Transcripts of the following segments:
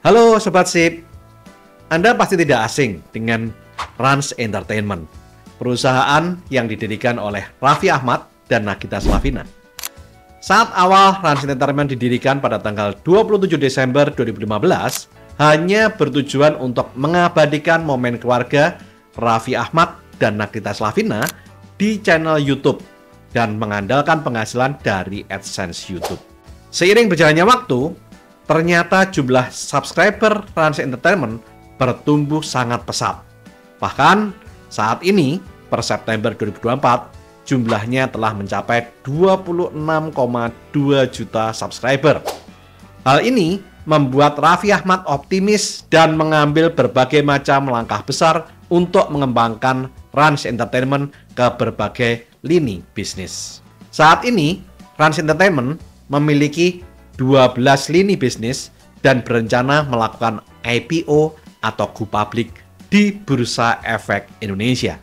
Halo Sobat Sip, Anda pasti tidak asing dengan Rans Entertainment, perusahaan yang didirikan oleh Raffi Ahmad dan Nagita Slavina. Saat awal Rans Entertainment didirikan pada tanggal 27 Desember 2015, hanya bertujuan untuk mengabadikan momen keluarga Raffi Ahmad dan Nagita Slavina di channel YouTube dan mengandalkan penghasilan dari AdSense YouTube. Seiring berjalannya waktu, ternyata jumlah subscriber Rans Entertainment bertumbuh sangat pesat. Bahkan saat ini, per September 2024, jumlahnya telah mencapai 26,2 juta subscriber. Hal ini membuat Raffi Ahmad optimis dan mengambil berbagai macam langkah besar untuk mengembangkan Rans Entertainment ke berbagai lini bisnis. Saat ini, Rans Entertainment memiliki 12 lini bisnis dan berencana melakukan IPO atau go public di Bursa Efek Indonesia.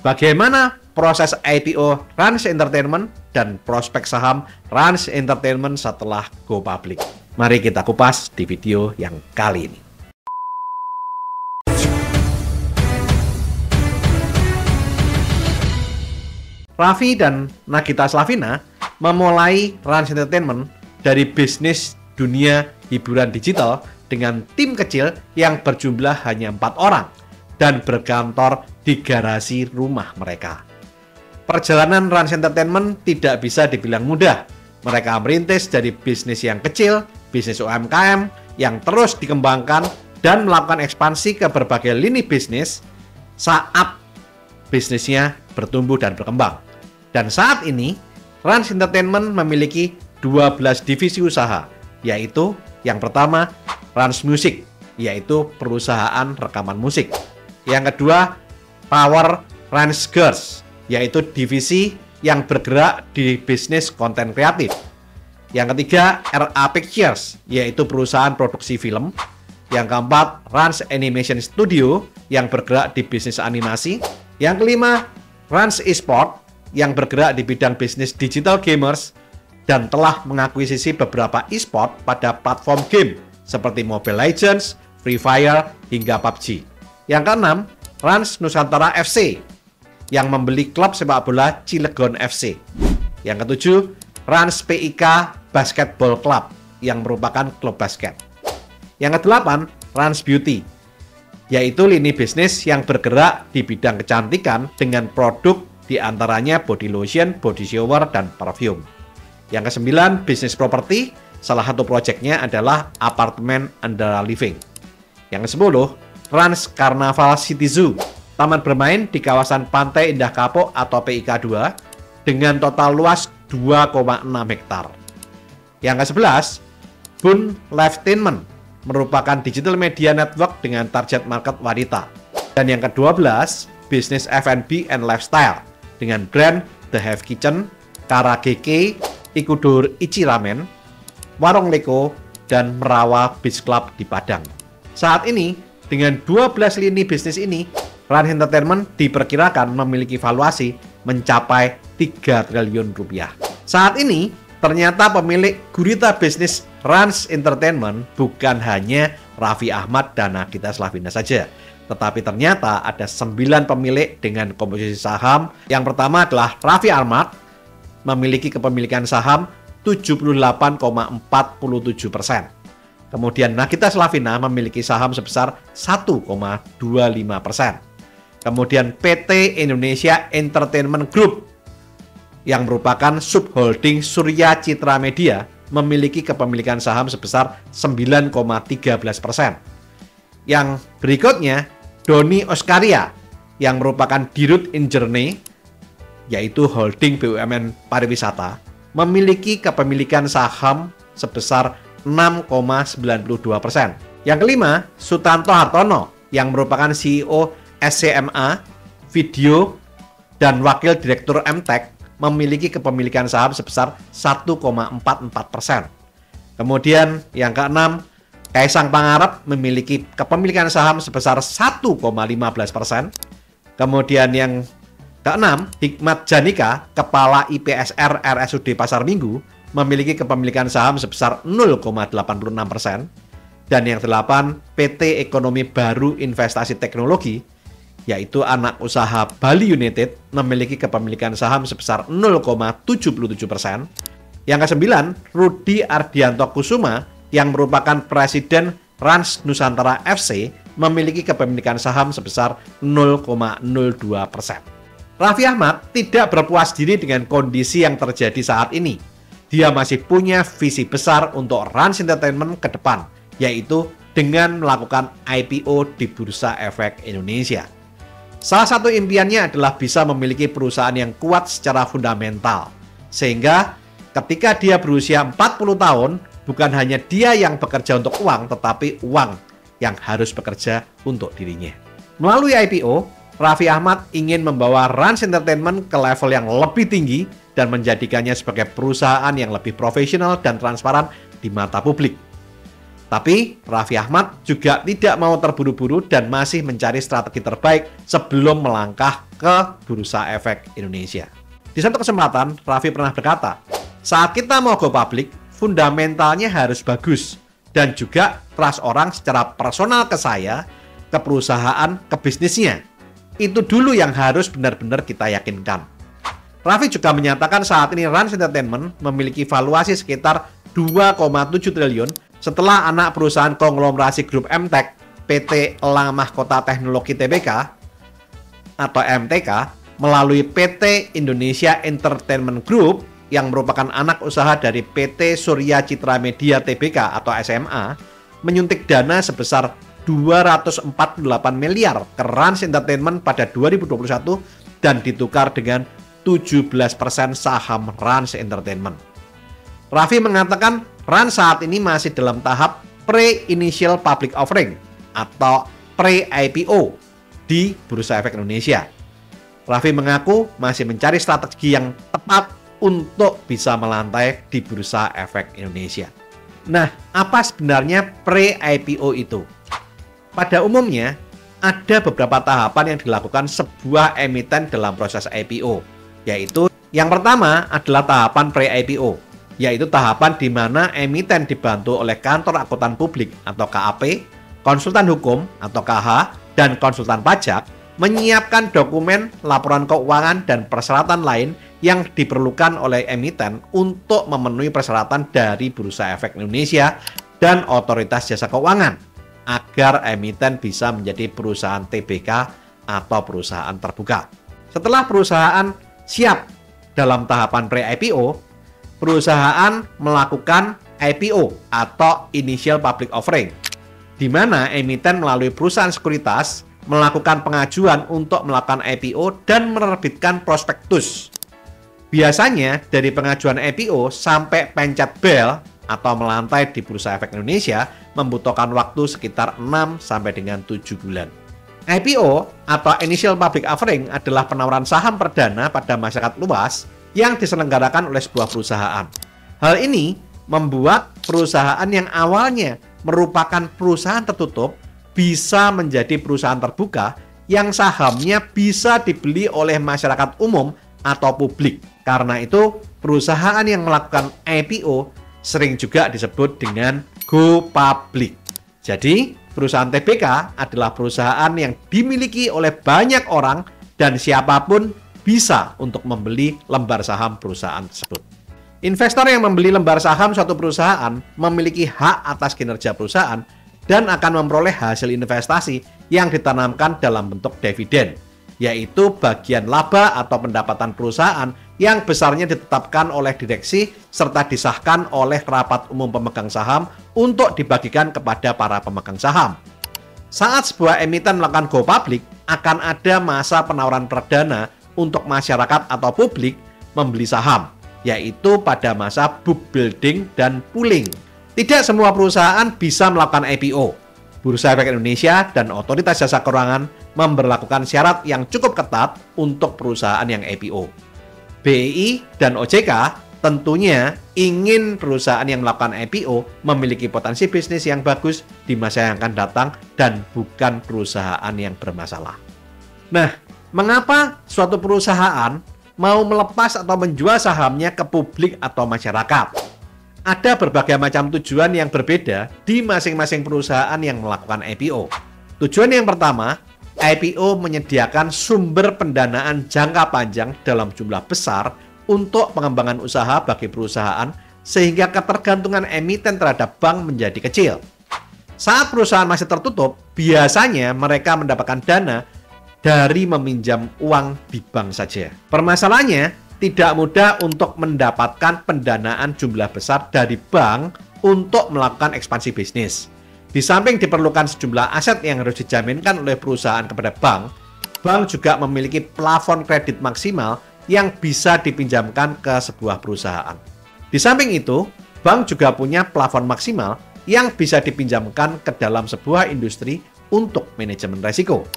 Bagaimana proses IPO Rans Entertainment dan prospek saham Rans Entertainment setelah go public? Mari kita kupas di video yang kali ini. Raffi dan Nagita Slavina memulai Rans Entertainment dari bisnis dunia hiburan digital dengan tim kecil yang berjumlah hanya 4 orang dan berkantor di garasi rumah mereka. Perjalanan Rans Entertainment tidak bisa dibilang mudah. Mereka merintis dari bisnis yang kecil, bisnis UMKM yang terus dikembangkan dan melakukan ekspansi ke berbagai lini bisnis saat bisnisnya bertumbuh dan berkembang. Dan saat ini, Rans Entertainment memiliki 12 divisi usaha, yaitu yang pertama, Rans Music, yaitu perusahaan rekaman musik. Yang kedua, Power Rans Girls, yaitu divisi yang bergerak di bisnis konten kreatif. Yang ketiga, RA Pictures, yaitu perusahaan produksi film. Yang keempat, Rans Animation Studio, yang bergerak di bisnis animasi. Yang kelima, Rans Esport, yang bergerak di bidang bisnis digital gamers dan telah mengakuisisi beberapa e-sport pada platform game seperti Mobile Legends, Free Fire, hingga PUBG. Yang keenam, Rans Nusantara FC, yang membeli klub sepak bola Cilegon FC. Yang ketujuh, Rans PIK Basketball Club, yang merupakan klub basket. Yang kedelapan, Rans Beauty, yaitu lini bisnis yang bergerak di bidang kecantikan dengan produk diantaranya body lotion, body shower, dan perfume. Yang kesembilan, bisnis properti, salah satu proyeknya adalah apartemen Andara Living. Yang kesepuluh, Rans Carnaval City Zoo, taman bermain di kawasan Pantai Indah Kapuk atau PIK 2 dengan total luas 2,6 hektar. Yang ke-11, Bun Lifetainment, merupakan digital media network dengan target market wanita. Dan yang ke-12, bisnis F&B and lifestyle dengan brand The Have Kitchen, Karageke, Ikudur Ichi Ramen, Warung Leko, dan Merawa Beach Club di Padang. Saat ini, dengan 12 lini bisnis ini, Rans Entertainment diperkirakan memiliki valuasi mencapai 3 triliun rupiah. Saat ini, ternyata pemilik gurita bisnis Rans Entertainment bukan hanya Raffi Ahmad dan Nagita Slavina saja, tetapi ternyata ada 9 pemilik dengan komposisi saham. Yang pertama adalah Raffi Ahmad, memiliki kepemilikan saham 78,47%. Kemudian Nagita Slavina memiliki saham sebesar 1,25%. Kemudian PT Indonesia Entertainment Group, yang merupakan subholding Surya Citra Media, memiliki kepemilikan saham sebesar 9,13%. Yang berikutnya, Doni Oskaria, yang merupakan Dirut Injourney, yaitu holding BUMN pariwisata, memiliki kepemilikan saham sebesar 6,92%. Yang kelima, Sutanto Hartono, yang merupakan CEO SCMA Video dan Wakil Direktur MTech, memiliki kepemilikan saham sebesar 1,44%. Kemudian yang keenam, Kaisang Pangarep memiliki kepemilikan saham sebesar 1,15%. Kemudian yang keenam, Hikmat Janika, Kepala IPSR RSUD Pasar Minggu, memiliki kepemilikan saham sebesar 0,86%. Dan yang 8, PT Ekonomi Baru Investasi Teknologi, yaitu anak usaha Bali United, memiliki kepemilikan saham sebesar 0,77%. Yang ke-9, Rudi Ardianto Kusuma, yang merupakan Presiden Rans Nusantara FC, memiliki kepemilikan saham sebesar 0,02%. Raffi Ahmad tidak berpuas diri dengan kondisi yang terjadi saat ini. Dia masih punya visi besar untuk Rans Entertainment ke depan, yaitu dengan melakukan IPO di Bursa Efek Indonesia. Salah satu impiannya adalah bisa memiliki perusahaan yang kuat secara fundamental, sehingga ketika dia berusia 40 tahun, bukan hanya dia yang bekerja untuk uang, tetapi uang yang harus bekerja untuk dirinya. Melalui IPO, Raffi Ahmad ingin membawa Rans Entertainment ke level yang lebih tinggi dan menjadikannya sebagai perusahaan yang lebih profesional dan transparan di mata publik. Tapi Raffi Ahmad juga tidak mau terburu-buru dan masih mencari strategi terbaik sebelum melangkah ke Bursa Efek Indonesia. Di satu kesempatan, Raffi pernah berkata, saat kita mau go public, fundamentalnya harus bagus dan juga trust orang secara personal ke saya, ke perusahaan, ke bisnisnya. Itu dulu yang harus benar-benar kita yakinkan. Raffi juga menyatakan saat ini Rans Entertainment memiliki valuasi sekitar 2,7 triliun setelah anak perusahaan konglomerasi grup MTEK, PT Elang Mahkota Teknologi Tbk atau MTK, melalui PT Indonesia Entertainment Group yang merupakan anak usaha dari PT Surya Citra Media Tbk atau SMA, menyuntik dana sebesar 248 miliar ke Rans Entertainment pada 2021 dan ditukar dengan 17% saham Rans Entertainment. Raffi mengatakan Rans saat ini masih dalam tahap pre-initial public offering atau pre-IPO di Bursa Efek Indonesia. Raffi mengaku masih mencari strategi yang tepat untuk bisa melantai di Bursa Efek Indonesia. Nah, apa sebenarnya pre-IPO itu? Pada umumnya, ada beberapa tahapan yang dilakukan sebuah emiten dalam proses IPO, yaitu yang pertama adalah tahapan pre-IPO, yaitu tahapan di mana emiten dibantu oleh kantor akuntan publik atau KAP, konsultan hukum atau KH, dan konsultan pajak menyiapkan dokumen, laporan keuangan, dan persyaratan lain yang diperlukan oleh emiten untuk memenuhi persyaratan dari Bursa Efek Indonesia dan Otoritas Jasa Keuangan agar emiten bisa menjadi perusahaan TBK atau perusahaan terbuka. Setelah perusahaan siap dalam tahapan pre-IPO, perusahaan melakukan IPO atau Initial Public Offering, di mana emiten melalui perusahaan sekuritas melakukan pengajuan untuk melakukan IPO dan menerbitkan prospektus. Biasanya dari pengajuan IPO sampai pencet bel atau melantai di Bursa Efek Indonesia membutuhkan waktu sekitar 6 sampai dengan 7 bulan. IPO atau Initial Public Offering adalah penawaran saham perdana pada masyarakat luas yang diselenggarakan oleh sebuah perusahaan. Hal ini membuat perusahaan yang awalnya merupakan perusahaan tertutup bisa menjadi perusahaan terbuka yang sahamnya bisa dibeli oleh masyarakat umum atau publik. Karena itu, perusahaan yang melakukan IPO sering juga disebut dengan go public. Jadi, perusahaan TBK adalah perusahaan yang dimiliki oleh banyak orang dan siapapun bisa untuk membeli lembar saham perusahaan tersebut. Investor yang membeli lembar saham suatu perusahaan memiliki hak atas kinerja perusahaan dan akan memperoleh hasil investasi yang ditanamkan dalam bentuk dividen, yaitu bagian laba atau pendapatan perusahaan yang besarnya ditetapkan oleh direksi serta disahkan oleh rapat umum pemegang saham untuk dibagikan kepada para pemegang saham. Saat sebuah emiten melakukan go public, akan ada masa penawaran perdana untuk masyarakat atau publik membeli saham, yaitu pada masa book building dan pooling. Tidak semua perusahaan bisa melakukan IPO. Bursa Efek Indonesia dan Otoritas Jasa Keuangan memberlakukan syarat yang cukup ketat untuk perusahaan yang IPO. BI dan OJK tentunya ingin perusahaan yang melakukan IPO memiliki potensi bisnis yang bagus di masa yang akan datang dan bukan perusahaan yang bermasalah. Nah, mengapa suatu perusahaan mau melepas atau menjual sahamnya ke publik atau masyarakat? ada berbagai macam tujuan yang berbeda di masing-masing perusahaan yang melakukan IPO. Tujuan yang pertama, IPO menyediakan sumber pendanaan jangka panjang dalam jumlah besar untuk pengembangan usaha bagi perusahaan sehingga ketergantungan emiten terhadap bank menjadi kecil. Saat perusahaan masih tertutup, biasanya mereka mendapatkan dana dari meminjam uang di bank saja. Permasalahannya, tidak mudah untuk mendapatkan pendanaan jumlah besar dari bank untuk melakukan ekspansi bisnis. Di samping diperlukan sejumlah aset yang harus dijaminkan oleh perusahaan kepada bank, bank juga memiliki plafon kredit maksimal yang bisa dipinjamkan ke sebuah perusahaan. Di samping itu, bank juga punya plafon maksimal yang bisa dipinjamkan ke dalam sebuah industri untuk manajemen risiko.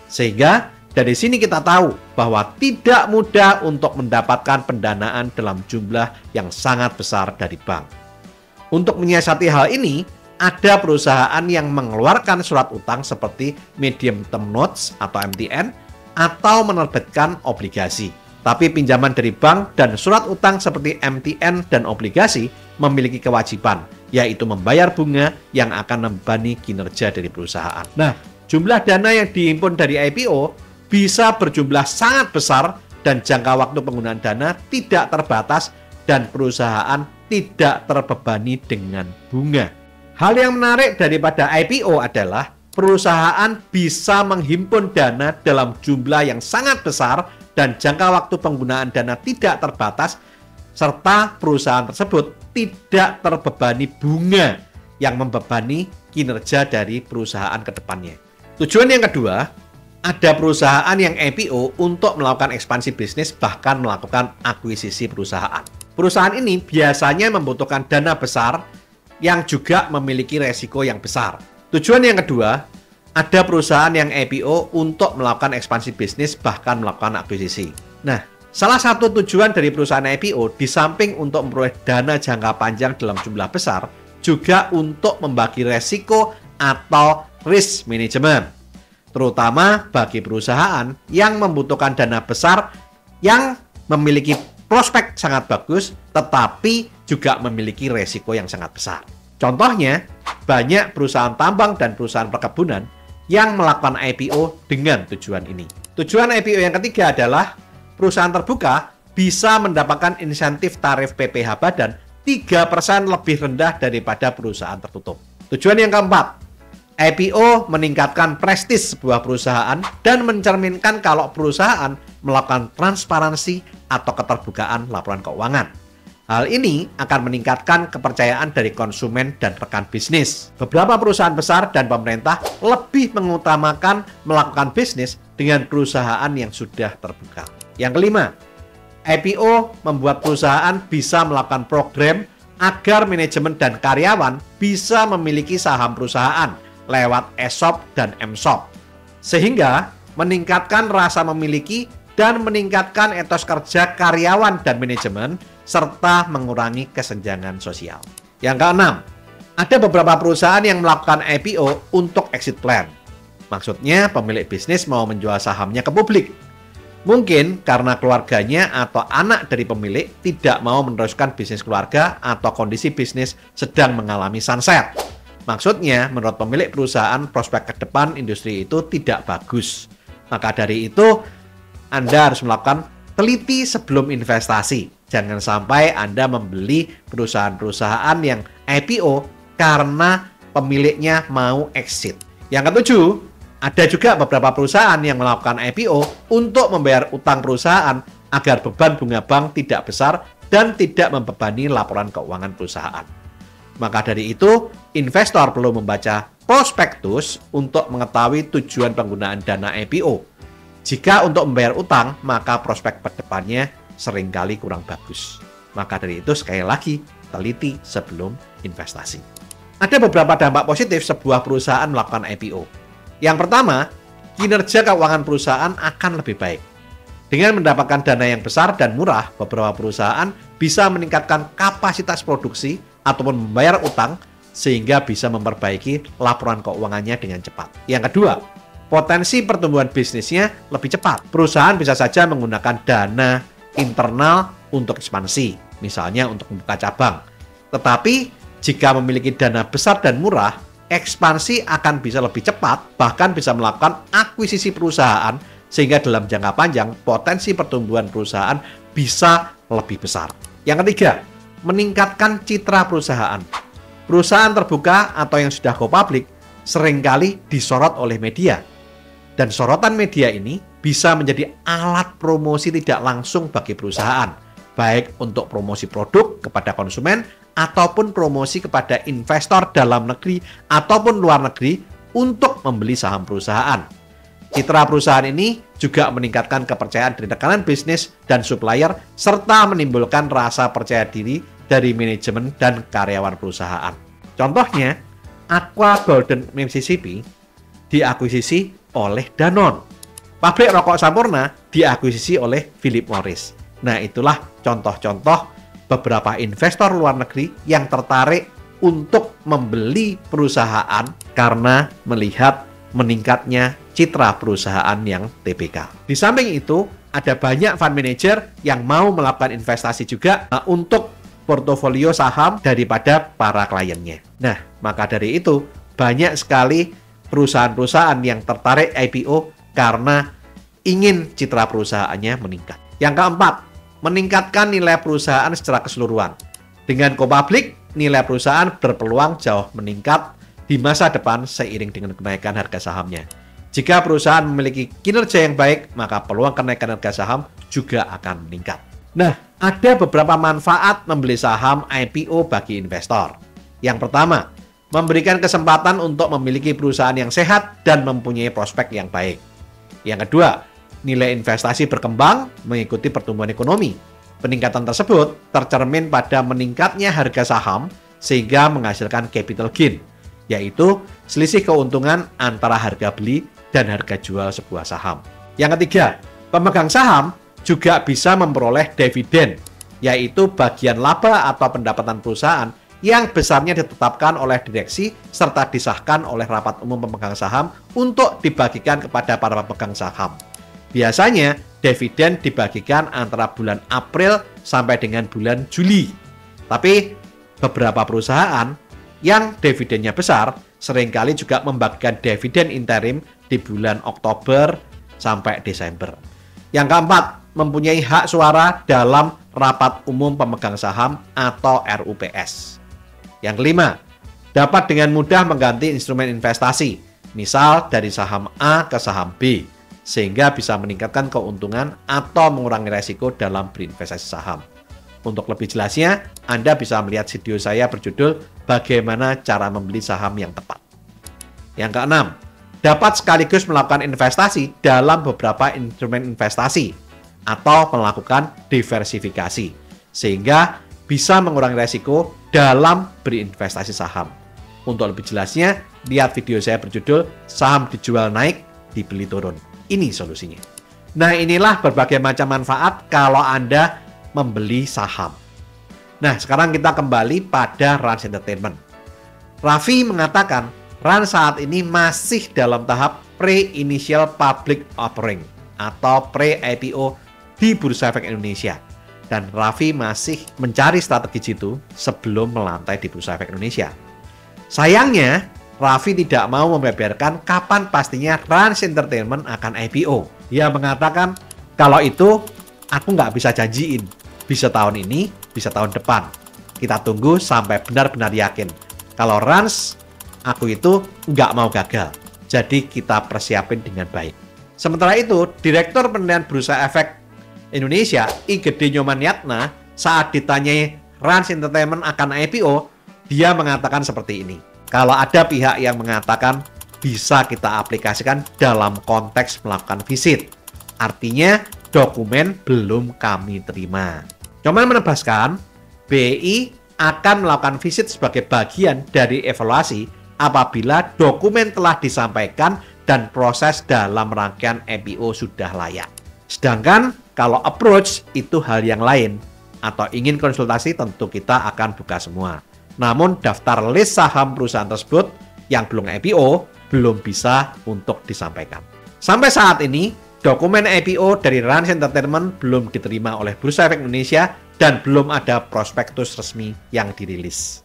Sehingga dari sini kita tahu bahwa tidak mudah untuk mendapatkan pendanaan dalam jumlah yang sangat besar dari bank. Untuk menyiasati hal ini, ada perusahaan yang mengeluarkan surat utang seperti medium term notes atau MTN atau menerbitkan obligasi. Tapi pinjaman dari bank dan surat utang seperti MTN dan obligasi memiliki kewajiban, yaitu membayar bunga yang akan membebani kinerja dari perusahaan. Nah, jumlah dana yang dihimpun dari IPO bisa berjumlah sangat besar dan jangka waktu penggunaan dana tidak terbatas dan perusahaan tidak terbebani dengan bunga. Hal yang menarik daripada IPO adalah perusahaan bisa menghimpun dana dalam jumlah yang sangat besar dan jangka waktu penggunaan dana tidak terbatas serta perusahaan tersebut tidak terbebani bunga yang membebani kinerja dari perusahaan ke depannya. Tujuan yang kedua, ada perusahaan yang IPO untuk melakukan ekspansi bisnis bahkan melakukan akuisisi perusahaan. Perusahaan ini biasanya membutuhkan dana besar yang juga memiliki resiko yang besar. Tujuan yang kedua, ada perusahaan yang IPO untuk melakukan ekspansi bisnis bahkan melakukan akuisisi. Nah, salah satu tujuan dari perusahaan IPO di samping untuk memperoleh dana jangka panjang dalam jumlah besar, juga untuk membagi resiko atau risk management. Terutama bagi perusahaan yang membutuhkan dana besar yang memiliki prospek sangat bagus tetapi juga memiliki resiko yang sangat besar. Contohnya, banyak perusahaan tambang dan perusahaan perkebunan yang melakukan IPO dengan tujuan ini. Tujuan IPO yang ketiga adalah perusahaan terbuka bisa mendapatkan insentif tarif PPh badan 3% lebih rendah daripada perusahaan tertutup. Tujuan yang keempat, IPO meningkatkan prestis sebuah perusahaan dan mencerminkan kalau perusahaan melakukan transparansi atau keterbukaan laporan keuangan. Hal ini akan meningkatkan kepercayaan dari konsumen dan rekan bisnis. Beberapa perusahaan besar dan pemerintah lebih mengutamakan melakukan bisnis dengan perusahaan yang sudah terbuka. Yang kelima, IPO membuat perusahaan bisa melakukan program agar manajemen dan karyawan bisa memiliki saham perusahaan lewat ESOP dan EMSOP, sehingga meningkatkan rasa memiliki dan meningkatkan etos kerja karyawan dan manajemen, serta mengurangi kesenjangan sosial. Yang keenam, ada beberapa perusahaan yang melakukan IPO untuk exit plan. Maksudnya pemilik bisnis mau menjual sahamnya ke publik. Mungkin karena keluarganya atau anak dari pemilik tidak mau meneruskan bisnis keluarga atau kondisi bisnis sedang mengalami sunset. Maksudnya, menurut pemilik perusahaan, prospek ke depan industri itu tidak bagus. Maka dari itu, Anda harus melakukan teliti sebelum investasi. Jangan sampai Anda membeli perusahaan-perusahaan yang IPO karena pemiliknya mau exit. Yang ketujuh, ada juga beberapa perusahaan yang melakukan IPO untuk membayar utang perusahaan agar beban bunga bank tidak besar dan tidak membebani laporan keuangan perusahaan. Maka dari itu, investor perlu membaca prospektus untuk mengetahui tujuan penggunaan dana IPO. Jika untuk membayar utang, maka prospek ke depannya seringkali kurang bagus. Maka dari itu, sekali lagi, teliti sebelum investasi. Ada beberapa dampak positif sebuah perusahaan melakukan IPO. Yang pertama, kinerja keuangan perusahaan akan lebih baik. Dengan mendapatkan dana yang besar dan murah, beberapa perusahaan bisa meningkatkan kapasitas produksi ataupun membayar utang sehingga bisa memperbaiki laporan keuangannya dengan cepat. Yang kedua, potensi pertumbuhan bisnisnya lebih cepat. Perusahaan bisa saja menggunakan dana internal untuk ekspansi, misalnya untuk membuka cabang. Tetapi jika memiliki dana besar dan murah, ekspansi akan bisa lebih cepat, bahkan bisa melakukan akuisisi perusahaan, sehingga dalam jangka panjang potensi pertumbuhan perusahaan bisa lebih besar. Yang ketiga, meningkatkan citra perusahaan. Perusahaan terbuka atau yang sudah go public seringkali disorot oleh media. Dan sorotan media ini bisa menjadi alat promosi tidak langsung bagi perusahaan, baik untuk promosi produk kepada konsumen ataupun promosi kepada investor dalam negeri ataupun luar negeri untuk membeli saham perusahaan. Citra perusahaan ini juga meningkatkan kepercayaan dari rekanan bisnis dan supplier serta menimbulkan rasa percaya diri dari manajemen dan karyawan perusahaan. Contohnya, Aqua Golden Mississippi diakuisisi oleh Danone. Pabrik rokok Sampurna diakuisisi oleh Philip Morris. Nah, itulah contoh-contoh beberapa investor luar negeri yang tertarik untuk membeli perusahaan karena melihat meningkatnya citra perusahaan yang TPK. Di samping itu, ada banyak fund manager yang mau melakukan investasi juga untuk portofolio saham daripada para kliennya. Nah, maka dari itu, banyak sekali perusahaan-perusahaan yang tertarik IPO karena ingin citra perusahaannya meningkat. Yang keempat, meningkatkan nilai perusahaan secara keseluruhan. Dengan go public, nilai perusahaan berpeluang jauh meningkat di masa depan seiring dengan kenaikan harga sahamnya. Jika perusahaan memiliki kinerja yang baik, maka peluang kenaikan harga saham juga akan meningkat. Nah, ada beberapa manfaat membeli saham IPO bagi investor. Yang pertama, memberikan kesempatan untuk memiliki perusahaan yang sehat dan mempunyai prospek yang baik. Yang kedua, nilai investasi berkembang mengikuti pertumbuhan ekonomi. Peningkatan tersebut tercermin pada meningkatnya harga saham sehingga menghasilkan capital gain, yaitu selisih keuntungan antara harga beli dan harga jual sebuah saham. Yang ketiga, pemegang saham juga bisa memperoleh dividen, yaitu bagian laba atau pendapatan perusahaan yang besarnya ditetapkan oleh direksi serta disahkan oleh rapat umum pemegang saham untuk dibagikan kepada para pemegang saham. Biasanya, dividen dibagikan antara bulan April sampai dengan bulan Juli. Tapi, beberapa perusahaan yang dividennya besar seringkali juga membagikan dividen interim di bulan Oktober sampai Desember. Yang keempat, mempunyai hak suara dalam rapat umum pemegang saham atau RUPS. Yang kelima, dapat dengan mudah mengganti instrumen investasi, misal dari saham A ke saham B, sehingga bisa meningkatkan keuntungan atau mengurangi resiko dalam berinvestasi saham. Untuk lebih jelasnya, Anda bisa melihat video saya berjudul Bagaimana Cara Membeli Saham yang Tepat. Yang keenam, dapat sekaligus melakukan investasi dalam beberapa instrumen investasi atau melakukan diversifikasi, sehingga bisa mengurangi resiko dalam berinvestasi saham. Untuk lebih jelasnya, lihat video saya berjudul Saham Dijual Naik, Dibeli Turun. Ini solusinya. Nah, inilah berbagai macam manfaat kalau Anda membeli saham. Nah, sekarang kita kembali pada Rans Entertainment. Raffi mengatakan, Rans saat ini masih dalam tahap pre-initial public offering atau pre-IPO di Bursa Efek Indonesia. Dan Raffi masih mencari strategi jitu sebelum melantai di Bursa Efek Indonesia. Sayangnya, Raffi tidak mau membeberkan kapan pastinya Rans Entertainment akan IPO. Dia mengatakan, kalau itu aku nggak bisa janjiin. Bisa tahun ini, bisa tahun depan. Kita tunggu sampai benar-benar yakin. Kalau Rans, aku itu nggak mau gagal. Jadi kita persiapin dengan baik. Sementara itu, Direktur Penilaian Bursa Efek Indonesia, I Gede Nyoman Yatna, saat ditanyai Rans Entertainment akan IPO, dia mengatakan seperti ini. Kalau ada pihak yang mengatakan bisa kita aplikasikan dalam konteks melakukan visit. Artinya, dokumen belum kami terima. Nyoman menebaskan, BI akan melakukan visit sebagai bagian dari evaluasi apabila dokumen telah disampaikan dan proses dalam rangkaian IPO sudah layak. Sedangkan kalau approach itu hal yang lain, atau ingin konsultasi tentu kita akan buka semua. Namun daftar list saham perusahaan tersebut yang belum IPO belum bisa untuk disampaikan. Sampai saat ini, dokumen IPO dari Rans Entertainment belum diterima oleh Bursa Efek Indonesia dan belum ada prospektus resmi yang dirilis.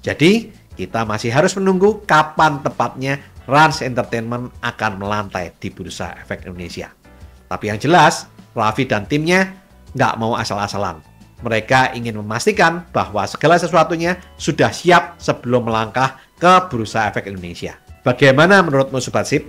Jadi, kita masih harus menunggu kapan tepatnya Rans Entertainment akan melantai di Bursa Efek Indonesia. Tapi yang jelas, Raffi dan timnya nggak mau asal-asalan. Mereka ingin memastikan bahwa segala sesuatunya sudah siap sebelum melangkah ke Bursa Efek Indonesia. Bagaimana menurutmu Sobat Sip?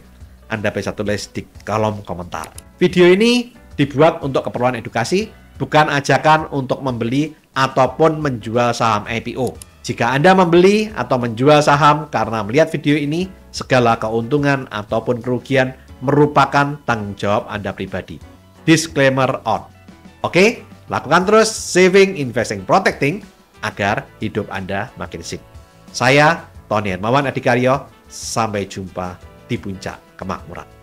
Anda bisa tulis di kolom komentar. Video ini dibuat untuk keperluan edukasi, bukan ajakan untuk membeli ataupun menjual saham IPO. Jika Anda membeli atau menjual saham karena melihat video ini, segala keuntungan ataupun kerugian merupakan tanggung jawab Anda pribadi. Disclaimer on. Oke, lakukan terus saving, investing, protecting agar hidup Anda makin sip. Saya Tony Hermawan Adikaryo, sampai jumpa di puncak kemakmuran.